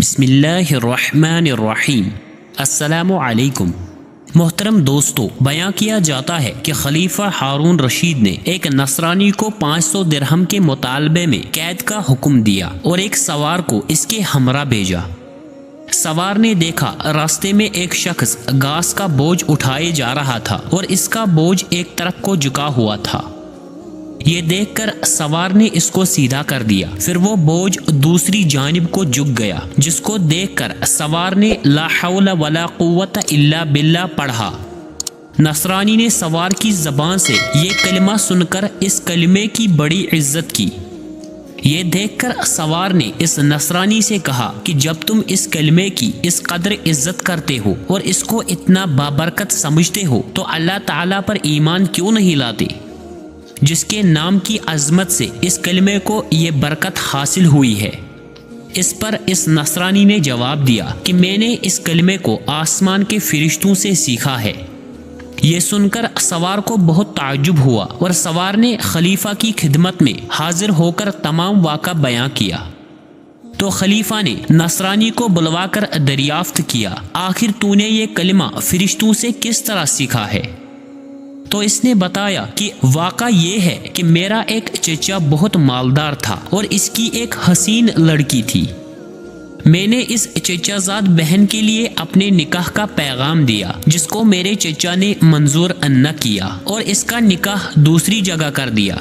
بسم اللہ الرحمن الرحیم۔ السلام علیکم۔ محترم دوستو، بیان کیا جاتا ہے کہ خلیفہ ہارون رشید نے ایک نصرانی کو 500 درہم کے مطالبے میں قید کا حکم دیا اور ایک سوار کو اس کے ہمراہ بھیجا۔ سوار نے دیکھا راستے میں ایک شخص گھاس کا بوجھ اٹھائے جا رہا تھا اور اس کا بوجھ ایک طرف کو جھکا ہوا تھا۔ یہ دیکھ کر سوار نے اس کو سیدھا کر دیا، پھر وہ بوجھ دوسری جانب کو جھک گیا، جس کو دیکھ کر سوار نے لا حول ولا قوت الا باللہ پڑھا۔ نصرانی نے سوار کی زبان سے یہ کلمہ سن کر اس کلمے کی بڑی عزت کی۔ یہ دیکھ کر سوار نے اس نصرانی سے کہا کہ جب تم اس کلمے کی اس قدر عزت کرتے ہو اور اس کو اتنا بابرکت سمجھتے ہو تو اللہ تعالیٰ پر ایمان کیوں نہیں لاتے، جس کے نام کی عظمت سے اس کلمے کو یہ برکت حاصل ہوئی ہے۔ اس پر اس نصرانی نے جواب دیا کہ میں نے اس کلمے کو آسمان کے فرشتوں سے سیکھا ہے۔ یہ سن کر سوار کو بہت تعجب ہوا اور سوار نے خلیفہ کی خدمت میں حاضر ہو کر تمام واقعہ بیان کیا۔ تو خلیفہ نے نصرانی کو بلوا کر دریافت کیا، آخر تو نے یہ کلمہ فرشتوں سے کس طرح سیکھا ہے؟ تو اس نے بتایا کہ واقعہ یہ ہے کہ میرا ایک چچا بہت مالدار تھا اور اس کی ایک حسین لڑکی تھی۔ میں نے اس چچا زاد بہن کے لیے اپنے نکاح کا پیغام دیا، جس کو میرے چچا نے منظور نہ کیا اور اس کا نکاح دوسری جگہ کر دیا۔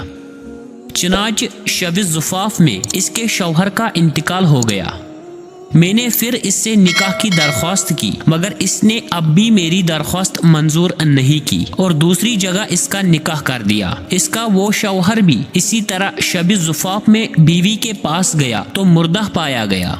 چنانچہ شب زفاف میں اس کے شوہر کا انتقال ہو گیا۔ میں نے پھر اس سے نکاح کی درخواست کی، مگر اس نے اب بھی میری درخواست منظور نہیں کی اور دوسری جگہ اس کا نکاح کر دیا۔ اس کا وہ شوہر بھی اسی طرح شب زفاف میں بیوی کے پاس گیا تو مردہ پایا گیا۔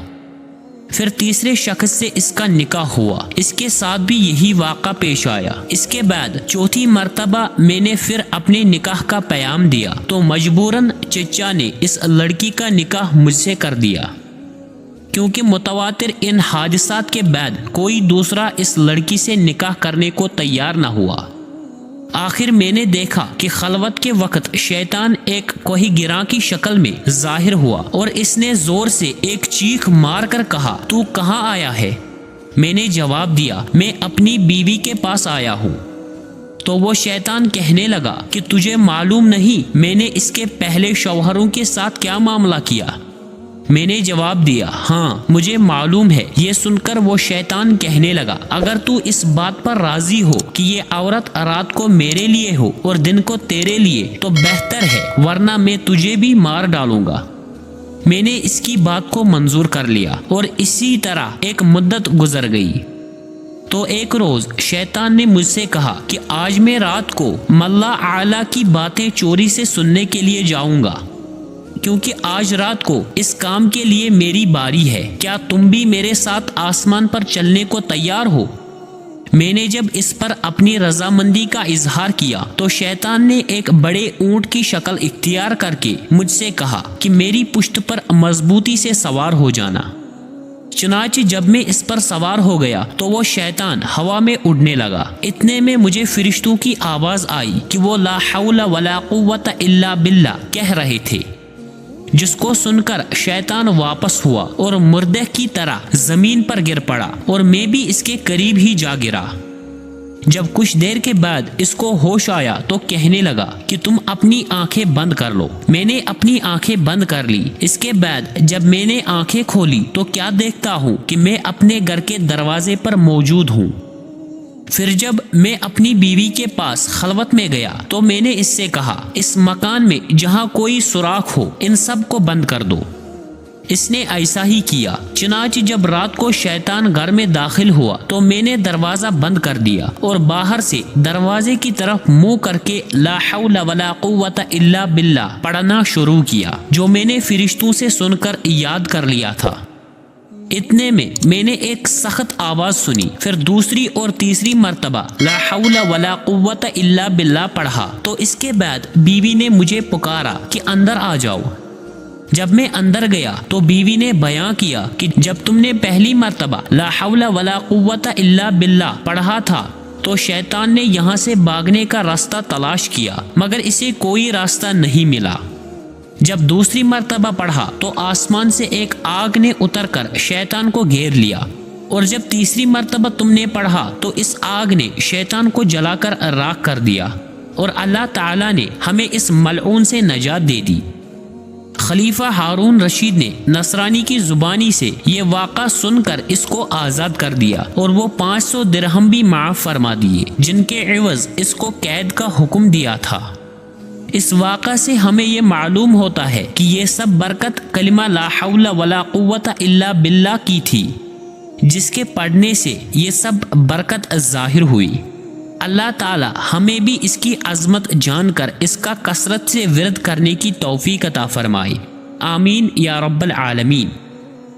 پھر تیسرے شخص سے اس کا نکاح ہوا، اس کے ساتھ بھی یہی واقعہ پیش آیا۔ اس کے بعد چوتھی مرتبہ میں نے پھر اپنے نکاح کا پیام دیا تو مجبوراً چچا نے اس لڑکی کا نکاح مجھ سے کر دیا، کیونکہ متواتر ان حادثات کے بعد کوئی دوسرا اس لڑکی سے نکاح کرنے کو تیار نہ ہوا۔ آخر میں نے دیکھا کہ خلوت کے وقت شیطان ایک کوہ گراں کی شکل میں ظاہر ہوا اور اس نے زور سے ایک چیخ مار کر کہا، تو کہاں آیا ہے؟ میں نے جواب دیا، میں اپنی بیوی کے پاس آیا ہوں۔ تو وہ شیطان کہنے لگا کہ تجھے معلوم نہیں میں نے اس کے پہلے شوہروں کے ساتھ کیا معاملہ کیا؟ میں نے جواب دیا، ہاں مجھے معلوم ہے۔ یہ سن کر وہ شیطان کہنے لگا، اگر تو اس بات پر راضی ہو کہ یہ عورت رات کو میرے لیے ہو اور دن کو تیرے لیے تو بہتر ہے، ورنہ میں تجھے بھی مار ڈالوں گا۔ میں نے اس کی بات کو منظور کر لیا اور اسی طرح ایک مدت گزر گئی۔ تو ایک روز شیطان نے مجھ سے کہا کہ آج میں رات کو ملا اعلیٰ کی باتیں چوری سے سننے کے لیے جاؤں گا، کیونکہ آج رات کو اس کام کے لیے میری باری ہے۔ کیا تم بھی میرے ساتھ آسمان پر چلنے کو تیار ہو؟ میں نے جب اس پر اپنی رضامندی کا اظہار کیا تو شیطان نے ایک بڑے اونٹ کی شکل اختیار کر کے مجھ سے کہا کہ میری پشت پر مضبوطی سے سوار ہو جانا۔ چنانچہ جب میں اس پر سوار ہو گیا تو وہ شیطان ہوا میں اڑنے لگا۔ اتنے میں مجھے فرشتوں کی آواز آئی کہ وہ لا حول ولا قوت الا باللہ کہہ رہے تھے، جس کو سن کر شیطان واپس ہوا اور مردے کی طرح زمین پر گر پڑا اور میں بھی اس کے قریب ہی جا گرا۔ جب کچھ دیر کے بعد اس کو ہوش آیا تو کہنے لگا کہ تم اپنی آنکھیں بند کر لو۔ میں نے اپنی آنکھیں بند کر لی۔ اس کے بعد جب میں نے آنکھیں کھولی تو کیا دیکھتا ہوں کہ میں اپنے گھر کے دروازے پر موجود ہوں۔ پھر جب میں اپنی بیوی کے پاس خلوت میں گیا تو میں نے اس سے کہا، اس مکان میں جہاں کوئی سوراخ ہو ان سب کو بند کر دو۔ اس نے ایسا ہی کیا۔ چنانچہ جب رات کو شیطان گھر میں داخل ہوا تو میں نے دروازہ بند کر دیا اور باہر سے دروازے کی طرف منہ کر کے لا حول ولا قوت الا باللہ پڑھنا شروع کیا، جو میں نے فرشتوں سے سن کر یاد کر لیا تھا۔ اتنے میں نے ایک سخت آواز سنی، پھر دوسری اور تیسری مرتبہ لا حول ولا قوت الا باللہ پڑھا۔ تو اس کے بعد بیوی نے مجھے پکارا کہ اندر آ جاؤ۔ جب میں اندر گیا تو بیوی نے بیان کیا کہ جب تم نے پہلی مرتبہ لا حول ولا قوت الا باللہ پڑھا تھا تو شیطان نے یہاں سے بھاگنے کا راستہ تلاش کیا، مگر اسے کوئی راستہ نہیں ملا۔ جب دوسری مرتبہ پڑھا تو آسمان سے ایک آگ نے اتر کر شیطان کو گھیر لیا، اور جب تیسری مرتبہ تم نے پڑھا تو اس آگ نے شیطان کو جلا کر راکھ کر دیا، اور اللہ تعالیٰ نے ہمیں اس ملعون سے نجات دے دی۔ خلیفہ ہارون رشید نے نصرانی کی زبانی سے یہ واقعہ سن کر اس کو آزاد کر دیا، اور وہ 500 درہم بھی معاف فرما دیے، جن کے عوض اس کو قید کا حکم دیا تھا۔ اس واقعہ سے ہمیں یہ معلوم ہوتا ہے کہ یہ سب برکت کلمہ لا حول ولا قوت الا باللہ کی تھی، جس کے پڑھنے سے یہ سب برکت ظاہر ہوئی۔ اللہ تعالی ہمیں بھی اس کی عظمت جان کر اس کا کثرت سے ورد کرنے کی توفیق عطا فرمائے، آمین یا رب العالمین۔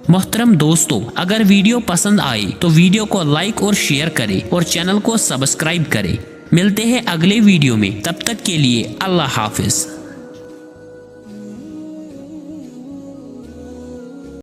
محترم دوستو، اگر ویڈیو پسند آئی تو ویڈیو کو لائک اور شیئر کریں اور چینل کو سبسکرائب کریں۔ ملتے ہیں اگلے ویڈیو میں، تب تک کے لیے اللہ حافظ۔